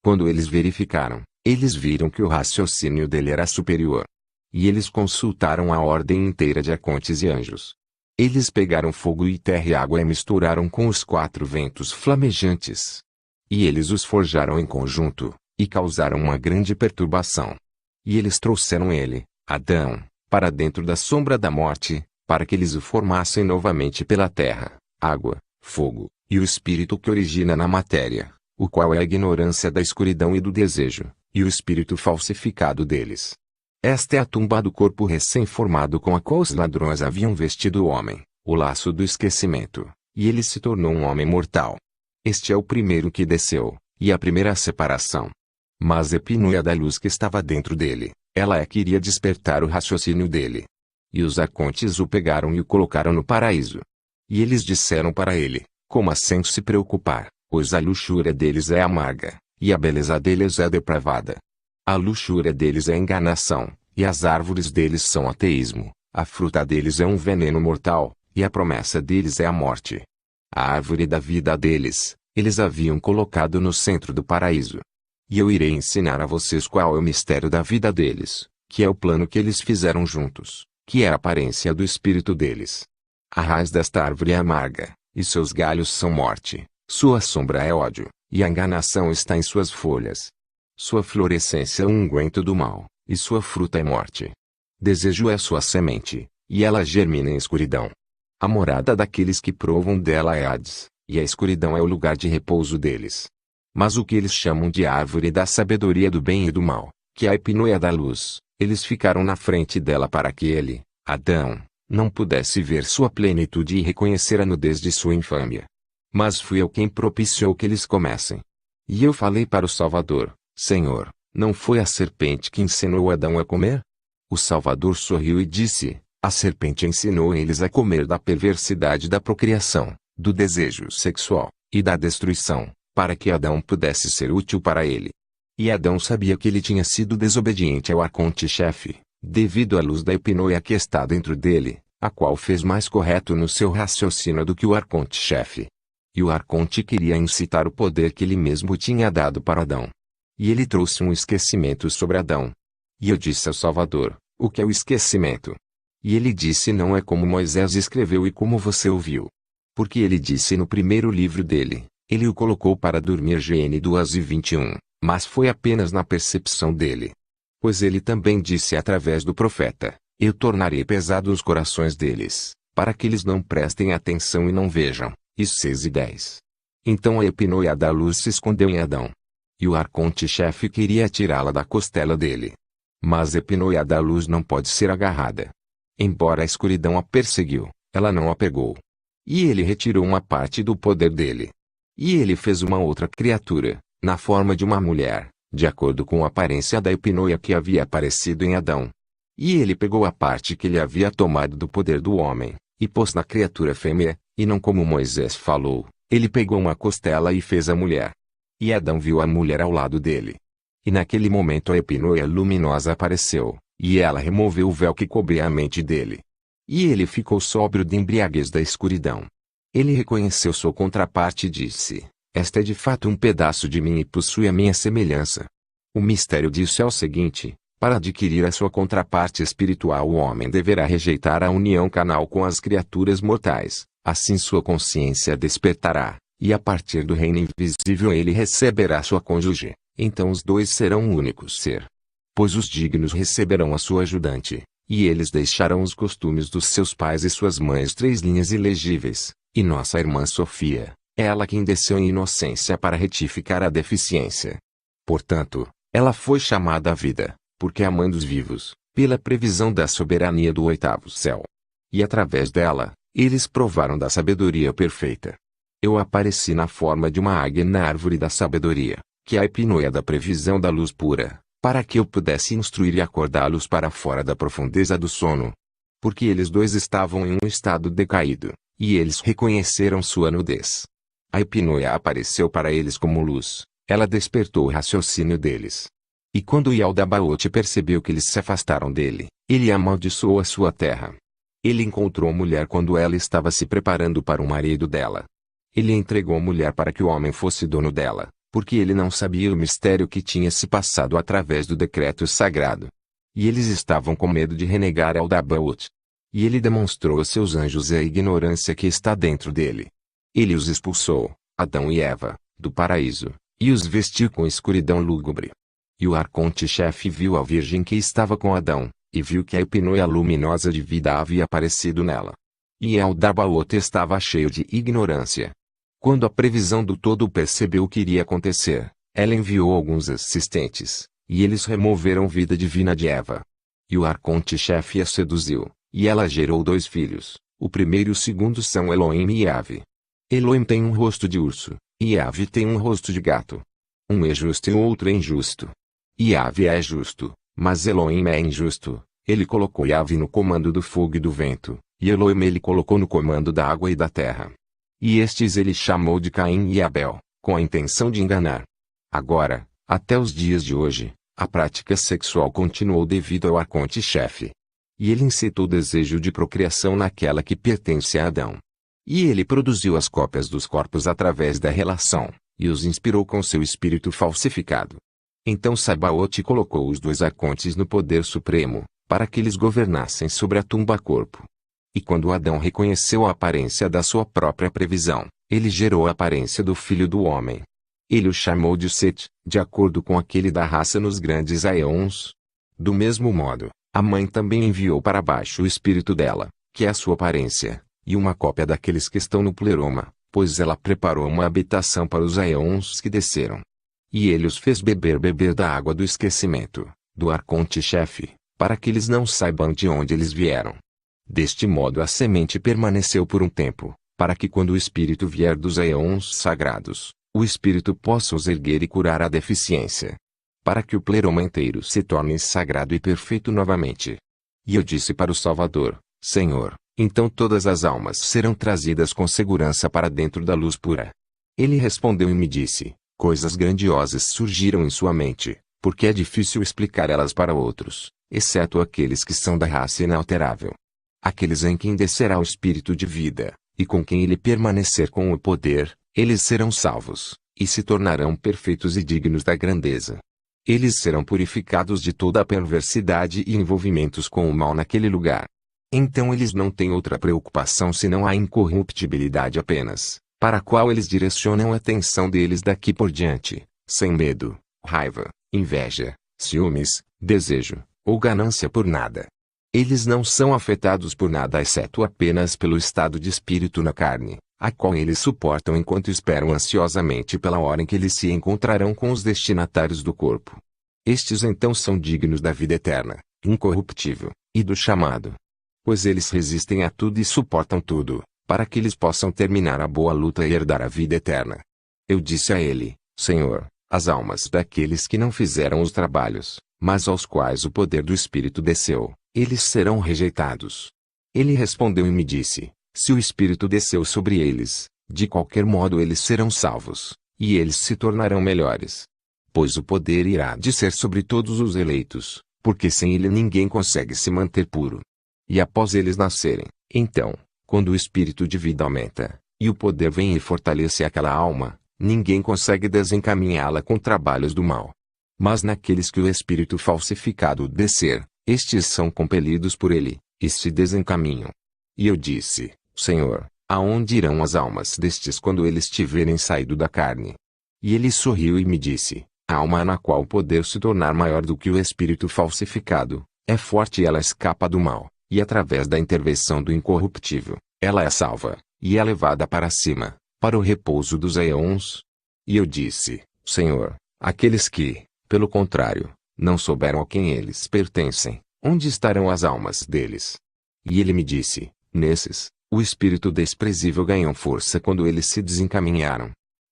B: Quando eles verificaram, eles viram que o raciocínio dele era superior. E eles consultaram a ordem inteira de arcontes e anjos. Eles pegaram fogo e terra e água e misturaram com os 4 ventos flamejantes. E eles os forjaram em conjunto, e causaram uma grande perturbação. E eles trouxeram ele, Adão, para dentro da sombra da morte, para que eles o formassem novamente pela terra, água, fogo, e o espírito que origina na matéria, o qual é a ignorância da escuridão e do desejo, e o espírito falsificado deles. Esta é a tumba do corpo recém-formado com a qual os ladrões haviam vestido o homem, o laço do esquecimento, e ele se tornou um homem mortal. Este é o primeiro que desceu, e a primeira separação. Mas a hipnoia da luz que estava dentro dele, ela é que iria despertar o raciocínio dele. E os arcontes o pegaram e o colocaram no paraíso. E eles disseram para ele, coma sem se preocupar, pois a luxúria deles é amarga, e a beleza deles é depravada. A luxúria deles é enganação, e as árvores deles são ateísmo, a fruta deles é um veneno mortal, e a promessa deles é a morte. A árvore da vida deles, eles haviam colocado no centro do paraíso. E eu irei ensinar a vocês qual é o mistério da vida deles, que é o plano que eles fizeram juntos, que é a aparência do espírito deles. A raiz desta árvore é amarga, e seus galhos são morte, sua sombra é ódio, e a enganação está em suas folhas. Sua florescência é o unguento do mal, e sua fruta é morte. Desejo é sua semente, e ela germina em escuridão. A morada daqueles que provam dela é Hades, e a escuridão é o lugar de repouso deles. Mas o que eles chamam de árvore da sabedoria do bem e do mal, que é a hipnoia da luz, eles ficaram na frente dela para que ele, Adão, não pudesse ver sua plenitude e reconhecer a nudez de sua infâmia. Mas fui eu quem propiciou que eles comessem. E eu falei para o Salvador, Senhor, não foi a serpente que ensinou Adão a comer? O Salvador sorriu e disse, a serpente ensinou eles a comer da perversidade da procriação, do desejo sexual, e da destruição, para que Adão pudesse ser útil para ele. E Adão sabia que ele tinha sido desobediente ao arconte-chefe, devido à luz da hipnoia que está dentro dele, a qual fez mais correto no seu raciocínio do que o arconte-chefe. E o arconte queria incitar o poder que ele mesmo tinha dado para Adão. E ele trouxe um esquecimento sobre Adão. E eu disse ao Salvador, o que é o esquecimento? E ele disse não é como Moisés escreveu e como você ouviu. Porque ele disse no primeiro livro dele, ele o colocou para dormir GN 2:21, mas foi apenas na percepção dele. Pois ele também disse através do profeta: eu tornarei pesado os corações deles, para que eles não prestem atenção e não vejam. Isso 6:10. Então a epinoia da luz se escondeu em Adão. E o arconte-chefe queria tirá-la da costela dele. Mas a epinoia da luz não pode ser agarrada. Embora a escuridão a perseguiu, ela não a pegou. E ele retirou uma parte do poder dele. E ele fez uma outra criatura, na forma de uma mulher, de acordo com a aparência da epinoia que havia aparecido em Adão. E ele pegou a parte que ele havia tomado do poder do homem, e pôs na criatura fêmea, e não como Moisés falou, ele pegou uma costela e fez a mulher. E Adão viu a mulher ao lado dele. E naquele momento a epinoia luminosa apareceu, e ela removeu o véu que cobria a mente dele. E ele ficou sóbrio de embriaguez da escuridão. Ele reconheceu sua contraparte e disse: esta é de fato um pedaço de mim e possui a minha semelhança. O mistério disso é o seguinte: para adquirir a sua contraparte espiritual o homem deverá rejeitar a união carnal com as criaturas mortais, assim sua consciência despertará, e a partir do reino invisível ele receberá sua cônjuge, então os dois serão um único ser. Pois os dignos receberão a sua ajudante, e eles deixarão os costumes dos seus pais e suas mães 3 linhas ilegíveis, e nossa irmã Sofia, ela quem desceu em inocência para retificar a deficiência. Portanto, ela foi chamada à vida, porque é a mãe dos vivos, pela previsão da soberania do 8º céu. E através dela, eles provaram da sabedoria perfeita. Eu apareci na forma de uma águia na árvore da sabedoria, que é a epinoia da previsão da luz pura, para que eu pudesse instruir e acordá-los para fora da profundeza do sono. Porque eles dois estavam em um estado decaído, e eles reconheceram sua nudez. A epinoia apareceu para eles como luz, ela despertou o raciocínio deles. E quando Yaldabaoth percebeu que eles se afastaram dele, ele amaldiçoou a sua terra. Ele encontrou a mulher quando ela estava se preparando para o marido dela. Ele entregou a mulher para que o homem fosse dono dela, porque ele não sabia o mistério que tinha se passado através do decreto sagrado. E eles estavam com medo de renegar Yaldabaoth. E ele demonstrou aos seus anjos a ignorância que está dentro dele. Ele os expulsou, Adão e Eva, do paraíso, e os vestiu com escuridão lúgubre. E o arconte-chefe viu a virgem que estava com Adão, e viu que a epinoia luminosa de vida havia aparecido nela. E Yaldabaoth estava cheio de ignorância. Quando a previsão do todo percebeu o que iria acontecer, ela enviou alguns assistentes, e eles removeram vida divina de Eva. E o arconte-chefe a seduziu, e ela gerou 2 filhos, o primeiro e o segundo são Elohim e Yahvé. Elohim tem um rosto de urso, e Yahvé tem um rosto de gato. Um é justo e o outro é injusto. Yahvé é justo, mas Elohim é injusto. Ele colocou Yahvé no comando do fogo e do vento, e Elohim ele colocou no comando da água e da terra. E estes ele chamou de Caim e Abel, com a intenção de enganar. Agora, até os dias de hoje, a prática sexual continuou devido ao arconte-chefe. E ele incitou o desejo de procriação naquela que pertence a Adão. E ele produziu as cópias dos corpos através da relação, e os inspirou com seu espírito falsificado. Então Sabaoth colocou os 2 arcontes no poder supremo, para que eles governassem sobre a tumba-corpo. E quando Adão reconheceu a aparência da sua própria previsão, ele gerou a aparência do filho do homem. Ele o chamou de Set, de acordo com aquele da raça nos grandes aeons. Do mesmo modo, a mãe também enviou para baixo o espírito dela, que é a sua aparência, e uma cópia daqueles que estão no pleroma, pois ela preparou uma habitação para os aeons que desceram. E ele os fez beber da água do esquecimento, do arconte-chefe, para que eles não saibam de onde eles vieram. Deste modo a semente permaneceu por um tempo, para que quando o espírito vier dos aeons sagrados, o espírito possa os erguer e curar a deficiência. Para que o pleroma inteiro se torne sagrado e perfeito novamente. E eu disse para o Salvador: Senhor, então todas as almas serão trazidas com segurança para dentro da luz pura. Ele respondeu e me disse: coisas grandiosas surgiram em sua mente, porque é difícil explicar elas para outros, exceto aqueles que são da raça inalterável. Aqueles em quem descerá o espírito de vida, e com quem ele permanecer com o poder, eles serão salvos, e se tornarão perfeitos e dignos da grandeza. Eles serão purificados de toda a perversidade e envolvimentos com o mal naquele lugar. Então eles não têm outra preocupação senão a incorruptibilidade apenas, para a qual eles direcionam a atenção deles daqui por diante, sem medo, raiva, inveja, ciúmes, desejo, ou ganância por nada. Eles não são afetados por nada exceto apenas pelo estado de espírito na carne, a qual eles suportam enquanto esperam ansiosamente pela hora em que eles se encontrarão com os destinatários do corpo. Estes então são dignos da vida eterna, incorruptível, e do chamado. Pois eles resistem a tudo e suportam tudo, para que eles possam terminar a boa luta e herdar a vida eterna. Eu disse a ele, Senhor, as almas daqueles que não fizeram os trabalhos, mas aos quais o poder do Espírito desceu, eles serão rejeitados. Ele respondeu e me disse, se o Espírito desceu sobre eles, de qualquer modo eles serão salvos, e eles se tornarão melhores. Pois o poder irá descer sobre todos os eleitos, porque sem ele ninguém consegue se manter puro. E após eles nascerem, então, quando o Espírito de vida aumenta, e o poder vem e fortalece aquela alma, ninguém consegue desencaminhá-la com trabalhos do mal. Mas naqueles que o Espírito falsificado descer, estes são compelidos por ele, e se desencaminham. E eu disse, Senhor, aonde irão as almas destes quando eles tiverem saído da carne? E ele sorriu e me disse, a alma na qual o poder se tornar maior do que o Espírito falsificado, é forte e ela escapa do mal, e através da intervenção do incorruptível, ela é salva, e é levada para cima, para o repouso dos aeons. E eu disse, Senhor, aqueles que, pelo contrário, não souberam a quem eles pertencem, onde estarão as almas deles? E ele me disse, nesses, o espírito desprezível ganhou força quando eles se desencaminharam.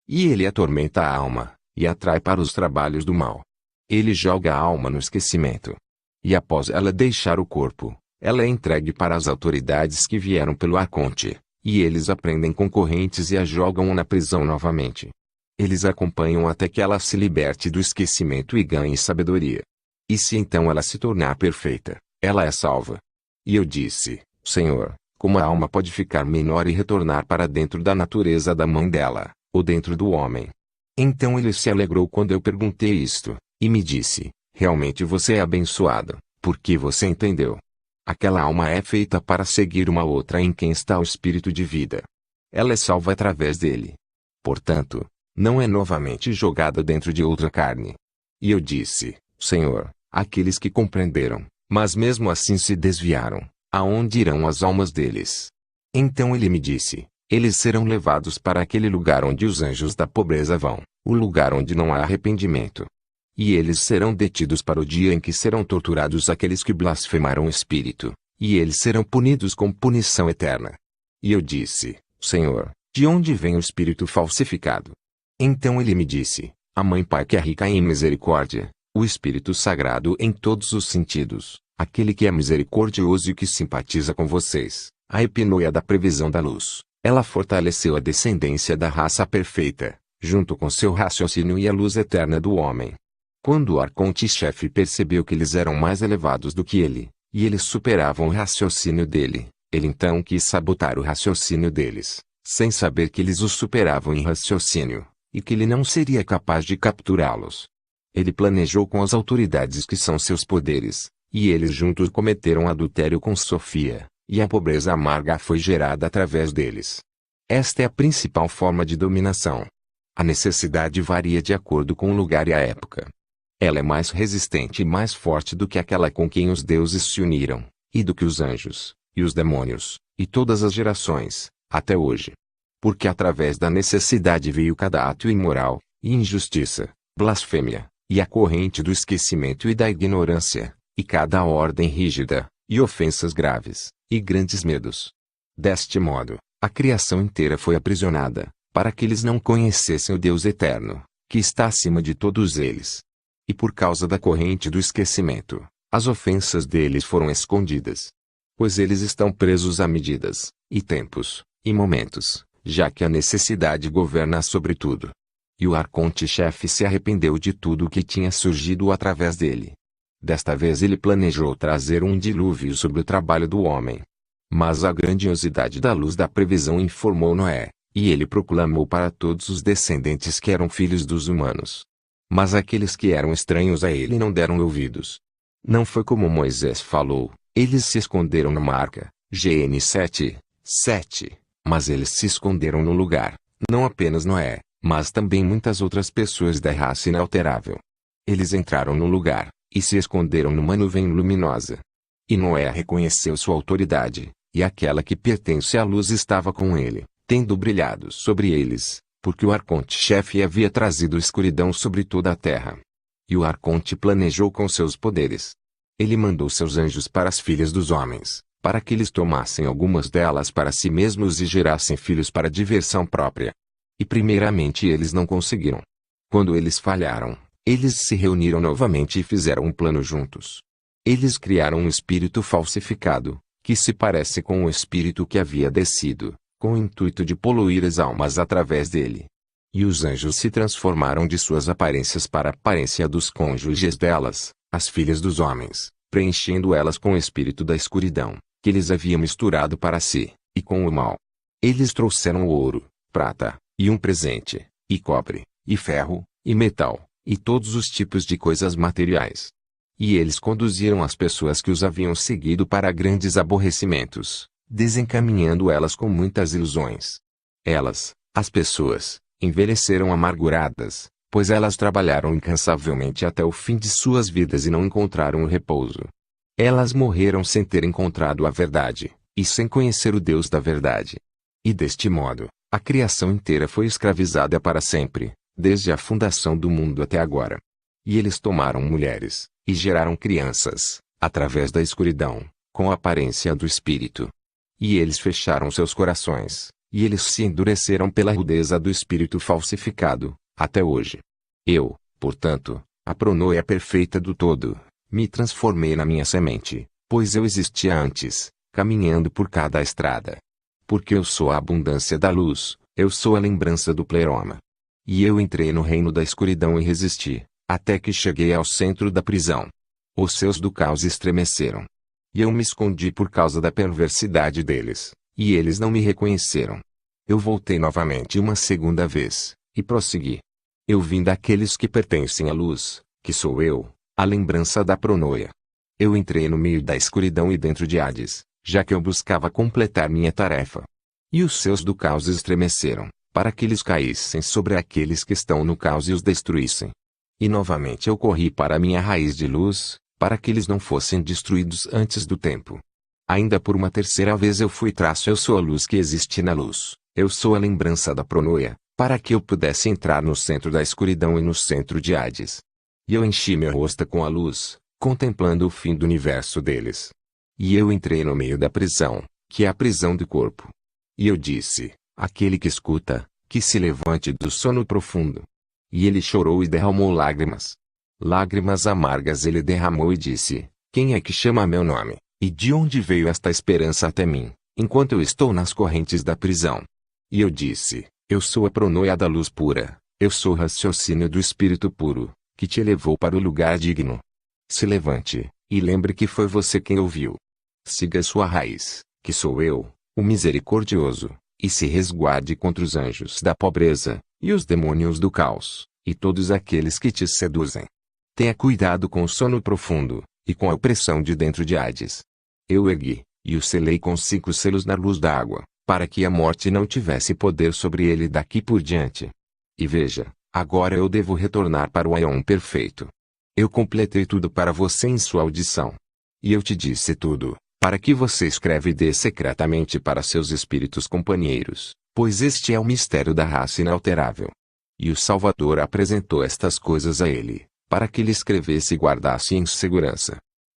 B: E ele atormenta a alma, e atrai para os trabalhos do mal. Ele joga a alma no esquecimento. E após ela deixar o corpo, ela é entregue para as autoridades que vieram pelo arconte, e eles aprendem com correntes e a jogam na prisão novamente. Eles acompanham até que ela se liberte do esquecimento e ganhe sabedoria. E se então ela se tornar perfeita, ela é salva. E eu disse, Senhor, como a alma pode ficar menor e retornar para dentro da natureza da mãe dela, ou dentro do homem? Então ele se alegrou quando eu perguntei isto, e me disse, realmente você é abençoado, porque você entendeu. Aquela alma é feita para seguir uma outra em quem está o espírito de vida. Ela é salva através dele. Portanto, não é novamente jogada dentro de outra carne. E eu disse, Senhor, aqueles que compreenderam, mas mesmo assim se desviaram, aonde irão as almas deles? Então ele me disse, eles serão levados para aquele lugar onde os anjos da pobreza vão, o lugar onde não há arrependimento. E eles serão detidos para o dia em que serão torturados aqueles que blasfemaram o Espírito, e eles serão punidos com punição eterna. E eu disse, Senhor, de onde vem o Espírito falsificado? Então ele me disse, a Mãe Pai que é rica em misericórdia, o Espírito Sagrado em todos os sentidos, aquele que é misericordioso e que simpatiza com vocês, a epinoia da previsão da luz, ela fortaleceu a descendência da raça perfeita, junto com seu raciocínio e a luz eterna do homem. Quando o arconte-chefe percebeu que eles eram mais elevados do que ele, e eles superavam o raciocínio dele, ele então quis sabotar o raciocínio deles, sem saber que eles o superavam em raciocínio, e que ele não seria capaz de capturá-los. Ele planejou com as autoridades que são seus poderes, e eles juntos cometeram adultério com Sofia, e a pobreza amarga foi gerada através deles. Esta é a principal forma de dominação. A necessidade varia de acordo com o lugar e a época. Ela é mais resistente e mais forte do que aquela com quem os deuses se uniram, e do que os anjos, e os demônios, e todas as gerações, até hoje. Porque através da necessidade veio cada ato imoral, e injustiça, blasfêmia, e a corrente do esquecimento e da ignorância, e cada ordem rígida, e ofensas graves, e grandes medos. Deste modo, a criação inteira foi aprisionada, para que eles não conhecessem o Deus eterno, que está acima de todos eles. E por causa da corrente do esquecimento, as ofensas deles foram escondidas. Pois eles estão presos a medidas, e tempos, e momentos, já que a necessidade governa sobre tudo. E o arconte-chefe se arrependeu de tudo o que tinha surgido através dele. Desta vez ele planejou trazer um dilúvio sobre o trabalho do homem. Mas a grandiosidade da luz da previsão informou Noé, e ele proclamou para todos os descendentes que eram filhos dos humanos. Mas aqueles que eram estranhos a ele não deram ouvidos. Não foi como Moisés falou, eles se esconderam numa arca, GN 7:7, mas eles se esconderam no lugar, não apenas Noé, mas também muitas outras pessoas da raça inalterável. Eles entraram no lugar, e se esconderam numa nuvem luminosa. E Noé reconheceu sua autoridade, e aquela que pertence à luz estava com ele, tendo brilhado sobre eles, porque o arconte-chefe havia trazido escuridão sobre toda a terra. E o arconte planejou com seus poderes. Ele mandou seus anjos para as filhas dos homens, para que eles tomassem algumas delas para si mesmos e gerassem filhos para diversão própria. E primeiramente eles não conseguiram. Quando eles falharam, eles se reuniram novamente e fizeram um plano juntos. Eles criaram um espírito falsificado, que se parece com o espírito que havia descido, com o intuito de poluir as almas através dele. E os anjos se transformaram de suas aparências para a aparência dos cônjuges delas, as filhas dos homens, preenchendo elas com o espírito da escuridão, que eles haviam misturado para si, e com o mal. Eles trouxeram ouro, prata, e um presente, e cobre, e ferro, e metal, e todos os tipos de coisas materiais. E eles conduziram as pessoas que os haviam seguido para grandes aborrecimentos, desencaminhando elas com muitas ilusões. Elas, as pessoas, envelheceram amarguradas, pois elas trabalharam incansavelmente até o fim de suas vidas e não encontraram o repouso. Elas morreram sem ter encontrado a verdade, e sem conhecer o Deus da verdade. E deste modo, a criação inteira foi escravizada para sempre, desde a fundação do mundo até agora. E eles tomaram mulheres, e geraram crianças, através da escuridão, com a aparência do espírito. E eles fecharam seus corações, e eles se endureceram pela rudeza do espírito falsificado, até hoje. Eu, portanto, a pronoia perfeita do todo, me transformei na minha semente, pois eu existia antes, caminhando por cada estrada. Porque eu sou a abundância da luz, eu sou a lembrança do pleroma. E eu entrei no reino da escuridão e resisti, até que cheguei ao centro da prisão. Os seus do caos estremeceram. E eu me escondi por causa da perversidade deles, e eles não me reconheceram. Eu voltei novamente uma segunda vez, e prossegui. Eu vim daqueles que pertencem à luz, que sou eu, a lembrança da pronoia. Eu entrei no meio da escuridão e dentro de Hades, já que eu buscava completar minha tarefa. E os seus do caos estremeceram, para que eles caíssem sobre aqueles que estão no caos e os destruíssem. E novamente eu corri para a minha raiz de luz, para que eles não fossem destruídos antes do tempo. Ainda por uma terceira vez eu fui eu sou a luz que existe na luz, eu sou a lembrança da pronoia, para que eu pudesse entrar no centro da escuridão e no centro de Hades. E eu enchi meu rosto com a luz, contemplando o fim do universo deles. E eu entrei no meio da prisão, que é a prisão do corpo. E eu disse, aquele que escuta, que se levante do sono profundo. E ele chorou e derramou lágrimas. Lágrimas amargas ele derramou e disse, quem é que chama meu nome, e de onde veio esta esperança até mim, enquanto eu estou nas correntes da prisão? E eu disse, eu sou a pronoia da luz pura, eu sou o raciocínio do Espírito puro, que te elevou para o lugar digno. Se levante, e lembre que foi você quem ouviu. Siga sua raiz, que sou eu, o misericordioso, e se resguarde contra os anjos da pobreza, e os demônios do caos, e todos aqueles que te seduzem. Tenha cuidado com o sono profundo, e com a opressão de dentro de Hades. Eu ergui, e o selei com 5 selos na luz da água, para que a morte não tivesse poder sobre ele daqui por diante. E veja, agora eu devo retornar para o Aion perfeito. Eu completei tudo para você em sua audição. E eu te disse tudo, para que você escreve e dê secretamente para seus espíritos companheiros, pois este é o mistério da raça inalterável. E o Salvador apresentou estas coisas a ele, para que ele escrevesse e guardasse em segurança.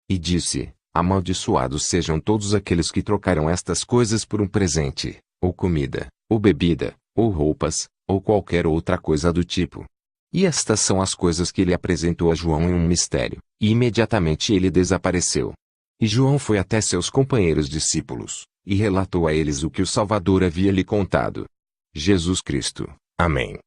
B: E disse, amaldiçoados sejam todos aqueles que trocaram estas coisas por um presente, ou comida, ou bebida, ou roupas, ou qualquer outra coisa do tipo. E estas são as coisas que ele apresentou a João em um mistério, e imediatamente ele desapareceu. E João foi até seus companheiros discípulos, e relatou a eles o que o Salvador havia lhe contado. Jesus Cristo. Amém.